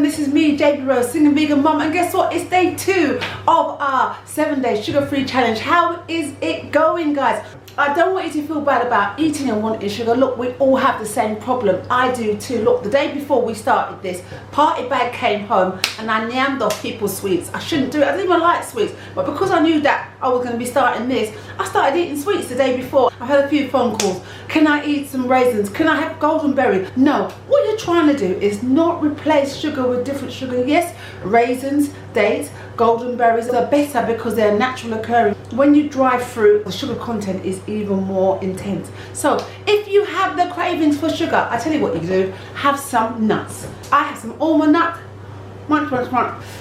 this is me, JB Rose, singing vegan mum, and guess what? It's day 2 of our 7-day sugar-free challenge. How is it going, guys? I don't want you to feel bad about eating and wanting sugar. Look, we all have the same problem. I do too. Look, the day before we started this, party bag came home and I nyammed off people's sweets. I shouldn't do it. I didn't even like sweets, but because I knew that I was going to be starting this, I started eating sweets the day before. I had a few phone calls. Can I eat some raisins? Can I have golden berry? No. What you're trying to do is not replace sugar with different sugar. Yes, raisins, dates, golden berries are better because they're natural occurring. When you dry fruit, the sugar content is even more intense. So if you have the cravings for sugar, I tell you what you do, have some nuts. I have some almond nut.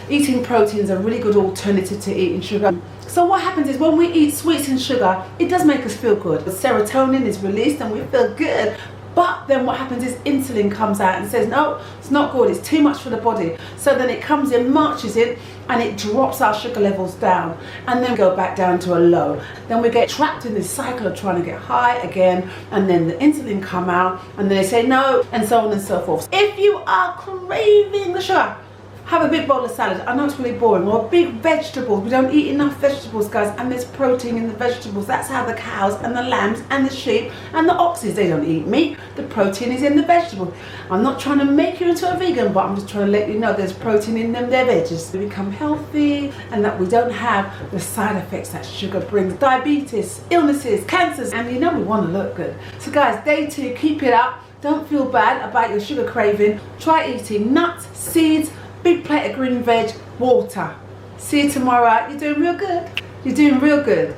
Eating protein is a really good alternative to eating sugar. So what happens is when we eat sweets and sugar, it does make us feel good. The serotonin is released and we feel good. But then what happens is insulin comes out and says, no, it's not good, it's too much for the body. So then it comes in, marches in, and it drops our sugar levels down, and then go back down to a low. Then we get trapped in this cycle of trying to get high again, and then the insulin come out, and then they say no, and so on and so forth. If you are craving the sugar, have a big bowl of salad. I know it's really boring. Or big vegetables. We don't eat enough vegetables, guys, and there's protein in the vegetables. That's how the cows and the lambs and the sheep and the oxes, they don't eat meat. The protein is in the vegetables. I'm not trying to make you into a vegan, but I'm just trying to let you know there's protein in them, their veggies. We become healthy and that we don't have the side effects that sugar brings. Diabetes, illnesses, cancers, and you know we want to look good. So guys, day 2, keep it up. Don't feel bad about your sugar craving. Try eating nuts, seeds, big plate of green veg, water. See you tomorrow. You're doing real good. You're doing real good.